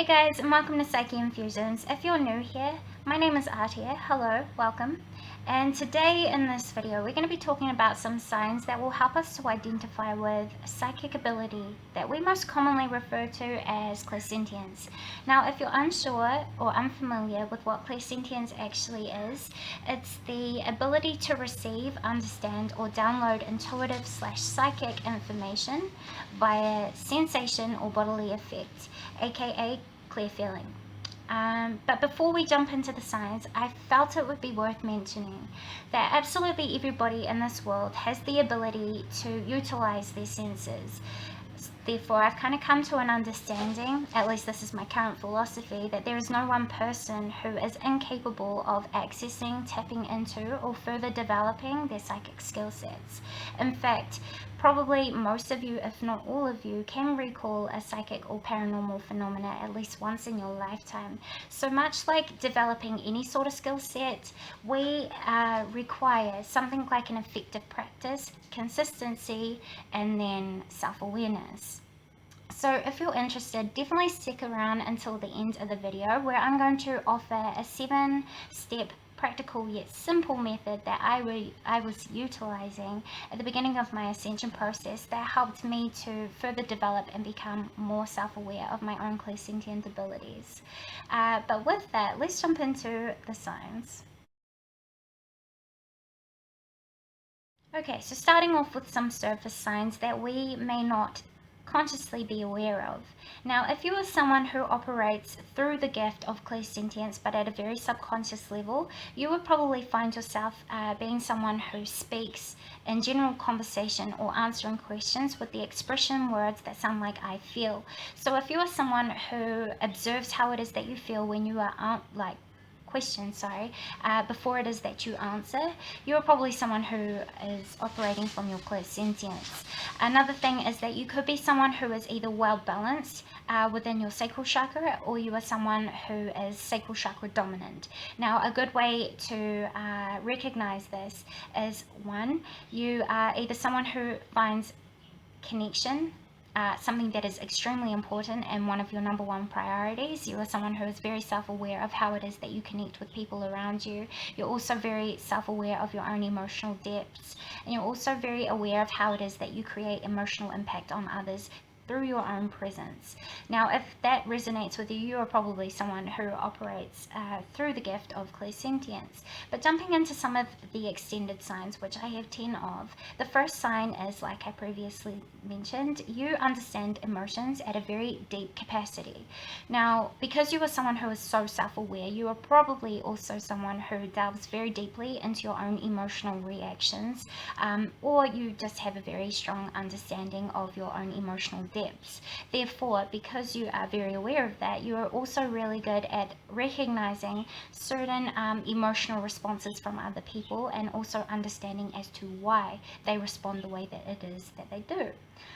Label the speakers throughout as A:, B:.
A: guys, and welcome to Psyche Infusions. If you're new here, my name is Artia. Hello, welcome. And today in this video, we're going to be talking about some signs that will help us to identify with psychic ability that we most commonly refer to as clairsentience. Now, if you're unsure or unfamiliar with what clairsentience actually is, it's the ability to receive, understand, or download intuitive/psychic information via sensation or bodily effect, aka clear feeling. But before we jump into the signs, I felt it would be worth mentioning that absolutely everybody in this world has the ability to utilize their senses. Therefore, I've kind of come to an understanding, at least this is my current philosophy, that there is no one person who is incapable of accessing, tapping into, or further developing their psychic skill sets. In fact, probably most of you, if not all of you, can recall a psychic or paranormal phenomena at least once in your lifetime. So much like developing any sort of skill set, we require something like an effective practice, consistency, and then self-awareness. So if you're interested, definitely stick around until the end of the video, where I'm going to offer a 7-step practical yet simple method that I was utilizing at the beginning of my ascension process that helped me to further develop and become more self-aware of my own clairsentient abilities. But with that, let's jump into the signs. Okay, so starting off with some surface signs that we may not consciously be aware of. Now, if you are someone who operates through the gift of clairsentience but at a very subconscious level, you would probably find yourself being someone who speaks in general conversation or answering questions with the expression words that sound like "I feel." So if you are someone who observes how it is that you feel when you are before it is that you answer, you're probably someone who is operating from your clairsentience. Another thing is that you could be someone who is either well balanced within your sacral chakra, or you are someone who is sacral chakra dominant. Now, a good way to recognize this is, one, you are either someone who finds connection, something that is extremely important and one of your number one priorities. You are someone who is very self-aware of how it is that you connect with people around you. You're also very self-aware of your own emotional depths, and you're also very aware of how it is that you create emotional impact on others through your own presence. Now, if that resonates with you, you are probably someone who operates through the gift of clairsentience. But jumping into some of the extended signs, which I have 10 of, the first sign is, like I previously mentioned, you understand emotions at a very deep capacity. Now, because you are someone who is so self-aware, you are probably also someone who delves very deeply into your own emotional reactions, or you just have a very strong understanding of your own emotional depths. Therefore, because you are very aware of that, you are also really good at recognizing certain emotional responses from other people, and also understanding as to why they respond the way that it is that they do.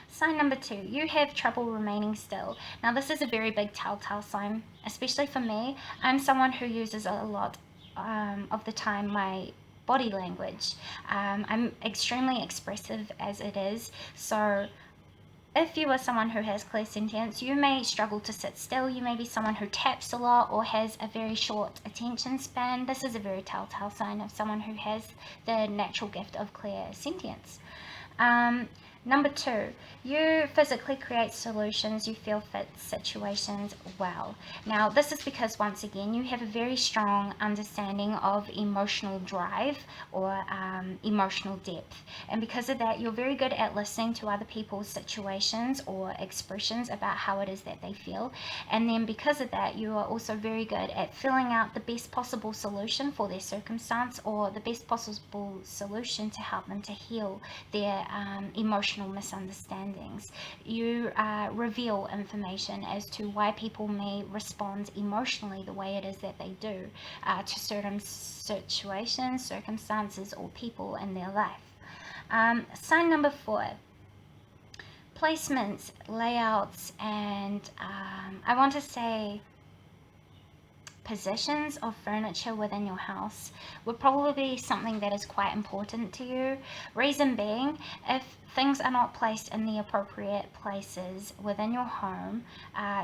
A: Sign number 2, you have trouble remaining still. Now, this is a very big telltale sign, especially for me. I'm someone who uses a lot of the time my body language. I'm extremely expressive as it is, so if you are someone who has clairsentience, you may struggle to sit still. You may be someone who taps a lot or has a very short attention span. This is a very telltale sign of someone who has the natural gift of clairsentience. Number 2, you physically create solutions, you feel fit situations well. Now, this is because, once again, you have a very strong understanding of emotional drive or emotional depth. And because of that, you're very good at listening to other people's situations or expressions about how it is that they feel. And then because of that, you are also very good at filling out the best possible solution for their circumstance, or the best possible solution to help them to heal their emotional misunderstandings. You reveal information as to why people may respond emotionally the way it is that they do to certain situations, circumstances, or people in their life. Sign number 4, placements, layouts, and I want to say positions of furniture within your house would probably be something that is quite important to you. Reason being, if things are not placed in the appropriate places within your home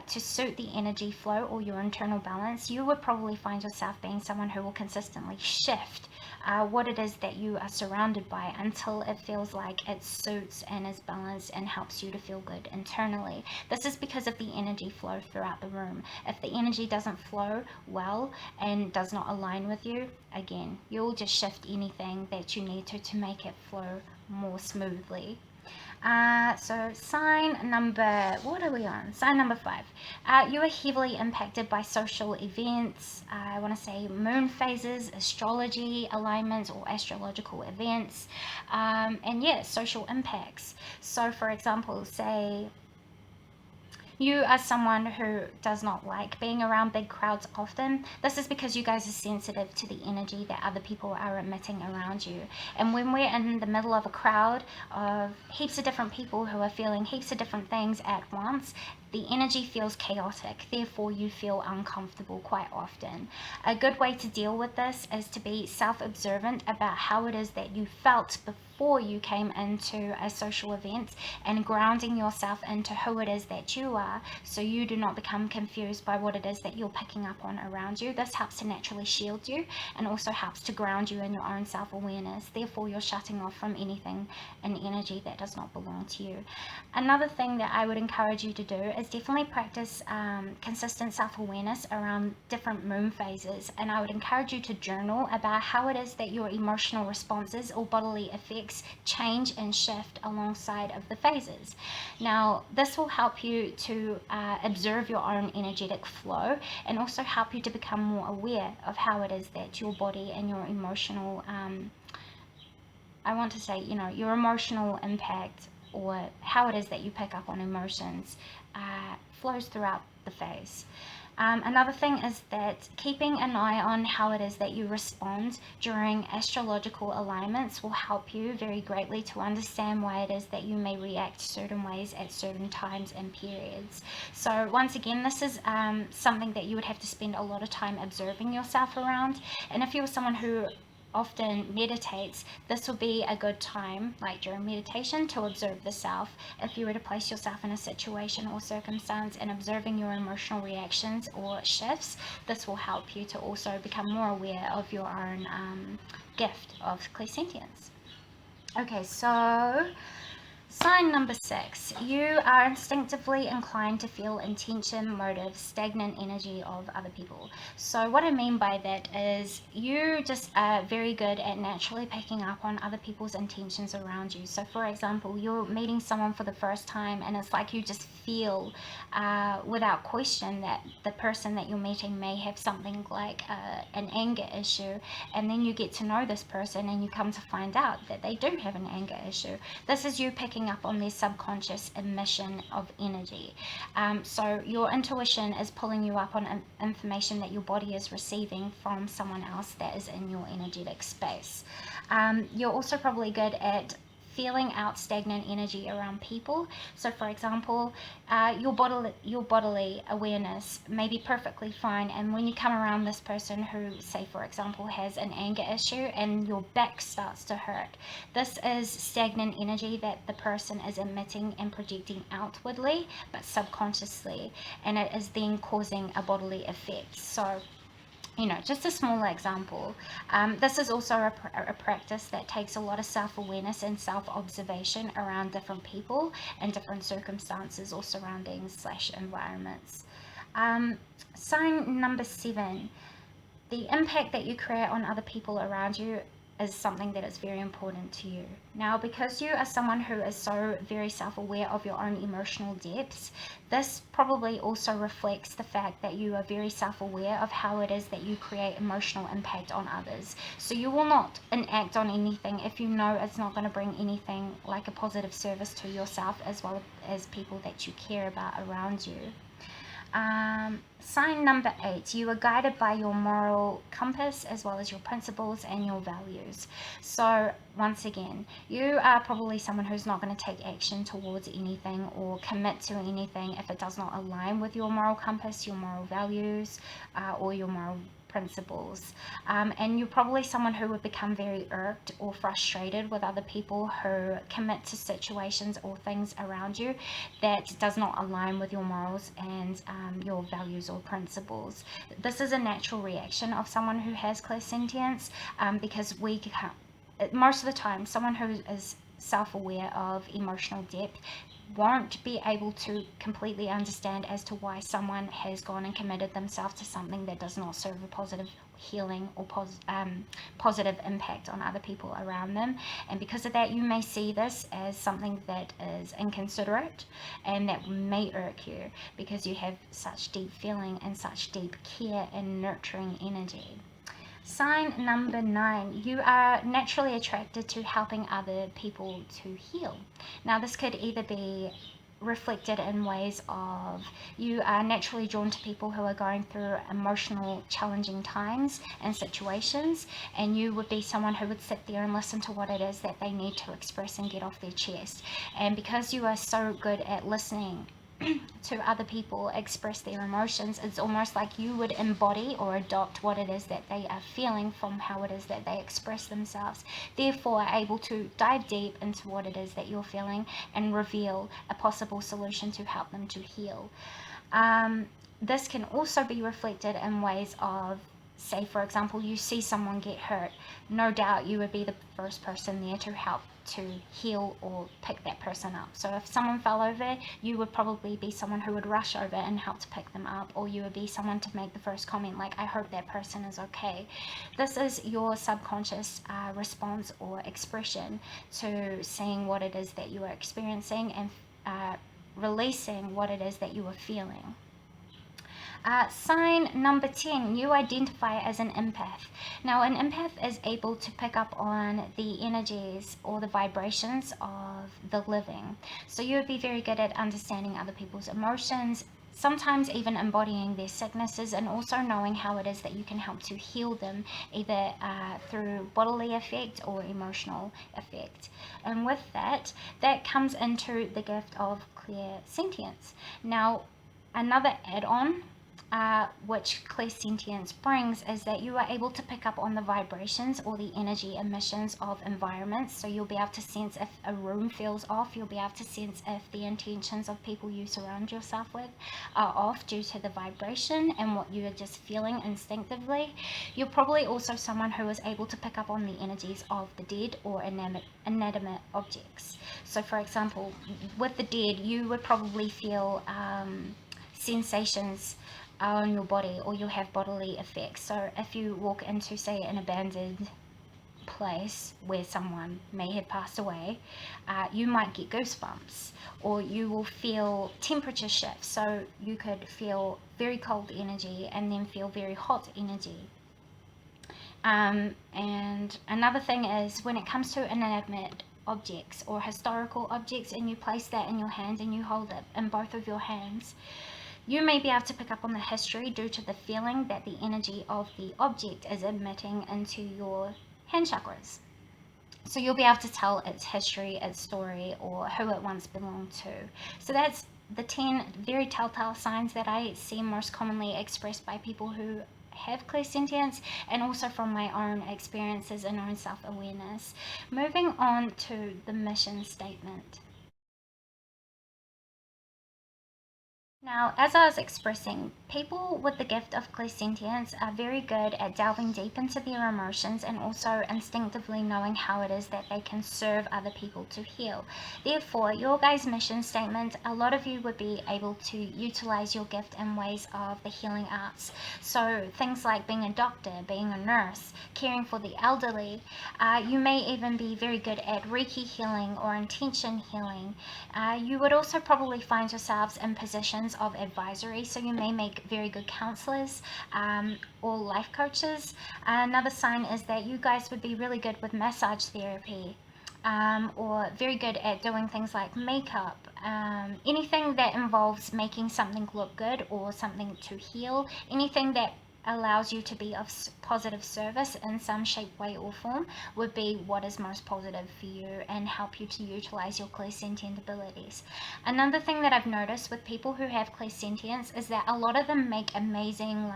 A: to suit the energy flow or your internal balance, you would probably find yourself being someone who will consistently shift what it is that you are surrounded by until it feels like it suits and is balanced and helps you to feel good internally. This is because of the energy flow throughout the room. If the energy doesn't flow well and does not align with you, again, you'll just shift anything that you need to make it flow more smoothly. So sign number, what are we on? Sign number 5. You are heavily impacted by social events. I want to say moon phases, astrology alignments, or astrological events, and yeah, social impacts. So for example, say you are someone who does not like being around big crowds often. This is because you guys are sensitive to the energy that other people are emitting around you. And when we're in the middle of a crowd of heaps of different people who are feeling heaps of different things at once, the energy feels chaotic, therefore you feel uncomfortable quite often. A good way to deal with this is to be self-observant about how it is that you felt before you came into a social event, and grounding yourself into who it is that you are, so you do not become confused by what it is that you're picking up on around you. This helps to naturally shield you and also helps to ground you in your own self-awareness. Therefore, you're shutting off from anything and energy that does not belong to you. Another thing that I would encourage you to do is definitely practice consistent self-awareness around different moon phases, and I would encourage you to journal about how it is that your emotional responses or bodily effects change and shift alongside of the phases. Now, this will help you to observe your own energetic flow and also help you to become more aware of how it is that your body and your emotional I want to say, your emotional impact, or how it is that you pick up on emotions, flows throughout the phase. Another thing is that keeping an eye on how it is that you respond during astrological alignments will help you very greatly to understand why it is that you may react certain ways at certain times and periods. So once again, this is something that you would have to spend a lot of time observing yourself around. And if you're someone who often meditates, this will be a good time, like during meditation, to observe the self. If you were to place yourself in a situation or circumstance and observing your emotional reactions or shifts, this will help you to also become more aware of your own gift of clairsentience. Okay, so sign number 6, you are instinctively inclined to feel intention, motive, stagnant energy of other people. So what I mean by that is you just are very good at naturally picking up on other people's intentions around you. So for example, you're meeting someone for the first time and it's like you just feel without question that the person that you're meeting may have something like an anger issue, and then you get to know this person and you come to find out that they do have an anger issue. This is you picking up on their subconscious emission of energy. So your intuition is pulling you up on information that your body is receiving from someone else that is in your energetic space. You're also probably good at feeling out stagnant energy around people. So for example, your bodily awareness may be perfectly fine, and when you come around this person who, say for example, has an anger issue and your back starts to hurt, this is stagnant energy that the person is emitting and projecting outwardly but subconsciously, and it is then causing a bodily effect. So just a small example. This is also a practice that takes a lot of self-awareness and self-observation around different people and different circumstances or surroundings/environments. Sign number 7, the impact that you create on other people around you is something that is very important to you. Now, because you are someone who is so very self-aware of your own emotional depths, this probably also reflects the fact that you are very self-aware of how it is that you create emotional impact on others. So you will not enact on anything if you know it's not going to bring anything like a positive service to yourself as well as people that you care about around you. Sign number 8, you are guided by your moral compass as well as your principles and your values. So once again, you are probably someone who's not going to take action towards anything or commit to anything if it does not align with your moral compass, your moral values, or your moral principles. And you're probably someone who would become very irked or frustrated with other people who commit to situations or things around you that does not align with your morals and your values or principles. This is a natural reaction of someone who has clairsentience, because most of the time, someone who is self-aware of emotional depth won't be able to completely understand as to why someone has gone and committed themselves to something that does not serve a positive healing or positive impact on other people around them. And because of that, you may see this as something that is inconsiderate and that may irk you because you have such deep feeling and such deep care and nurturing energy. Sign number 9, you are naturally attracted to helping other people to heal. Now, this could either be reflected in ways of you are naturally drawn to people who are going through emotional challenging times and situations, and you would be someone who would sit there and listen to what it is that they need to express and get off their chest. And because you are so good at listening to other people express their emotions, it's almost like you would embody or adopt what it is that they are feeling from how it is that they express themselves, therefore able to dive deep into what it is that you're feeling and reveal a possible solution to help them to heal. This can also be reflected in ways of, say for example, you see someone get hurt, no doubt you would be the first person there to help to heal or pick that person up. So if someone fell over, you would probably be someone who would rush over and help to pick them up, or you would be someone to make the first comment like, I hope that person is okay. This is your subconscious response or expression to seeing what it is that you are experiencing and releasing what it is that you are feeling. Sign number 10, you identify as an empath. Now, an empath is able to pick up on the energies or the vibrations of the living. So you would be very good at understanding other people's emotions, sometimes even embodying their sicknesses, and also knowing how it is that you can help to heal them, either through bodily effect or emotional effect. And with that, that comes into the gift of clairsentience. Now, another add-on which clairsentience brings is that you are able to pick up on the vibrations or the energy emissions of environments. So you'll be able to sense if a room feels off, you'll be able to sense if the intentions of people you surround yourself with are off due to the vibration and what you are just feeling instinctively. You're probably also someone who is able to pick up on the energies of the dead or inanimate objects. So for example, with the dead, you would probably feel sensations on your body, or you'll have bodily effects. So if you walk into, say, an abandoned place where someone may have passed away, you might get goosebumps, or you will feel temperature shifts. So you could feel very cold energy and then feel very hot energy. And another thing is when it comes to inanimate objects or historical objects, and you place that in your hand and you hold it in both of your hands, you may be able to pick up on the history due to the feeling that the energy of the object is emitting into your hand chakras. So you'll be able to tell its history, its story, or who it once belonged to. So that's the 10 very telltale signs that I see most commonly expressed by people who have clairsentience, and also from my own experiences and own self-awareness. Moving on to the mission statement. Now, as I was expressing, people with the gift of clairsentience are very good at delving deep into their emotions and also instinctively knowing how it is that they can serve other people to heal. Therefore, your guys' mission statement, a lot of you would be able to utilize your gift in ways of the healing arts. So things like being a doctor, being a nurse, caring for the elderly. You may even be very good at Reiki healing or intention healing. You would also probably find yourselves in positions of advisory, so you may make very good counselors or life coaches. Another sign is that you guys would be really good with massage therapy, or very good at doing things like makeup, anything that involves making something look good or something to heal, anything that allows you to be of positive service in some shape, way or form would be what is most positive for you and help you to utilize your clairsentient abilities. Another thing that I've noticed with people who have clairsentience is that a lot of them make amazing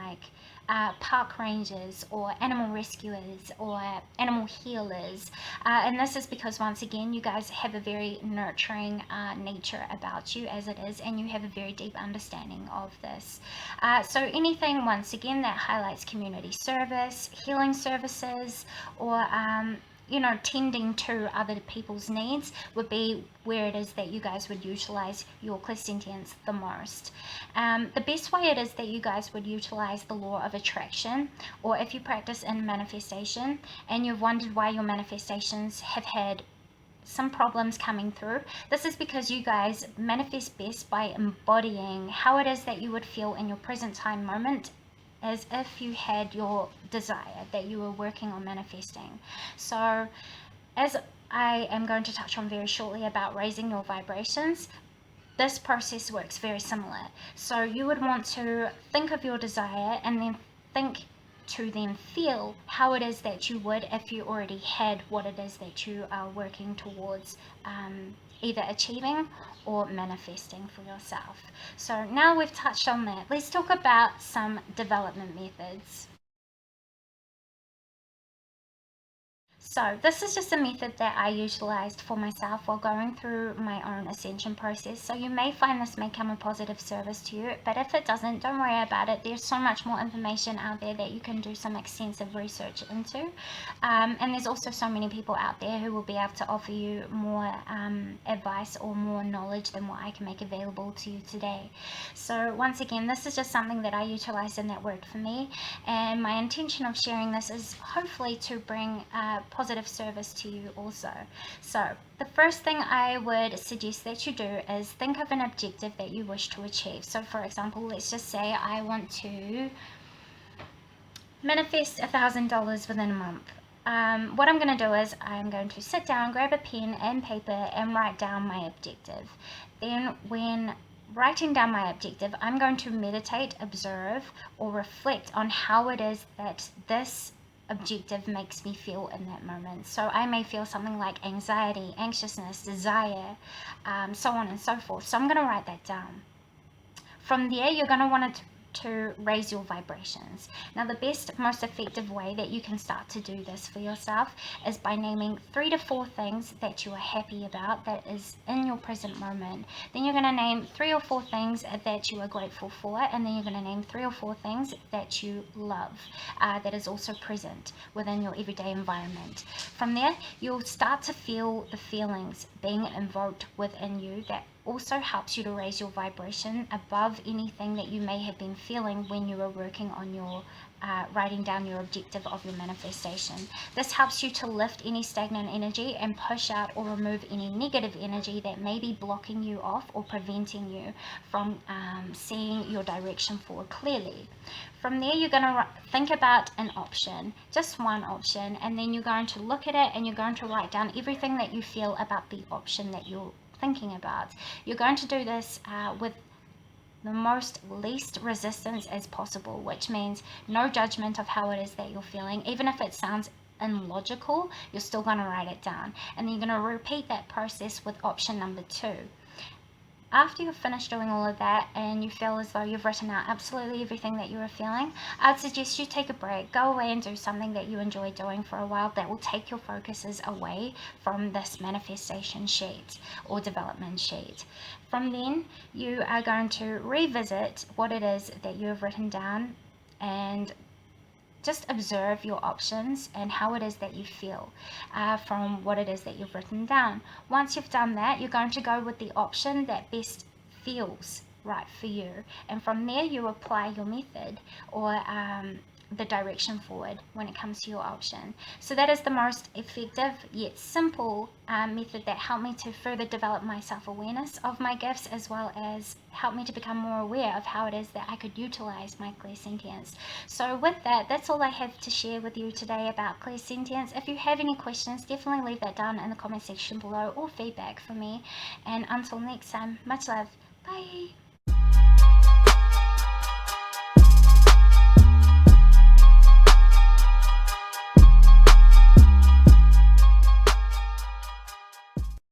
A: park rangers or animal rescuers or animal healers, and this is because once again you guys have a very nurturing nature about you as it is, and you have a very deep understanding of this. So anything once again that highlights community service, healing services, or tending to other people's needs would be where it is that you guys would utilize your clairsentience the most. The best way it is that you guys would utilize the law of attraction, or if you practice in manifestation and you've wondered why your manifestations have had some problems coming through, this is because you guys manifest best by embodying how it is that you would feel in your present time moment, as if you had your desire that you were working on manifesting. So as I am going to touch on very shortly about raising your vibrations, this process works very similar. So you would want to think of your desire and then think to then feel how it is that you would if you already had what it is that you are working towards either achieving or manifesting for yourself. So now we've touched on that, let's talk about some development methods. So this is just a method that I utilized for myself while going through my own ascension process. So you may find this may come a positive service to you, but if it doesn't, don't worry about it. There's so much more information out there that you can do some extensive research into. And there's also so many people out there who will be able to offer you more advice or more knowledge than what I can make available to you today. So once again, this is just something that I utilized and that worked for me. And my intention of sharing this is hopefully to bring positive service to you also. So the first thing I would suggest that you do is think of an objective that you wish to achieve. So for example, let's just say I want to manifest $1,000 within a month. What I'm going to do is I'm going to sit down, grab a pen and paper and write down my objective. Then when writing down my objective, I'm going to meditate, observe, or reflect on how it is that this objective makes me feel in that moment. So I may feel something like anxiety, anxiousness, desire, so on and so forth. So I'm going to write that down. From there, you're going to want to raise your vibrations. Now the best, most effective way that you can start to do this for yourself is by naming 3 to 4 things that you are happy about that is in your present moment. Then you're going to name 3 or 4 things that you are grateful for, and then you're going to name 3 or 4 things that you love that is also present within your everyday environment. From there, you'll start to feel the feelings being invoked within you that also helps you to raise your vibration above anything that you may have been feeling when you were working on your writing down your objective of your manifestation. This helps you to lift any stagnant energy and push out or remove any negative energy that may be blocking you off or preventing you from seeing your direction forward clearly. From there, you're going to think about an option, just one option, and then you're going to look at it and you're going to write down everything that you feel about the option that you're thinking about. You're going to do this with the most least resistance as possible, which means no judgment of how it is that you're feeling. Even if it sounds illogical, you're still going to write it down, and then you're going to repeat that process with option number 2. After you've finished doing all of that and you feel as though you've written out absolutely everything that you were feeling, I'd suggest you take a break, go away and do something that you enjoy doing for a while that will take your focuses away from this manifestation sheet or development sheet. From then, you are going to revisit what it is that you have written down and just observe your options and how it is that you feel from what it is that you've written down. Once you've done that, you're going to go with the option that best feels right for you, and from there you apply your method or the direction forward when it comes to your option. So that is the most effective yet simple method that helped me to further develop my self-awareness of my gifts, as well as help me to become more aware of how it is that I could utilize my clairsentience. So with that, that's all I have to share with you today about clairsentience. If you have any questions, definitely leave that down in the comment section below, or feedback for me. And until next time, much love. Bye.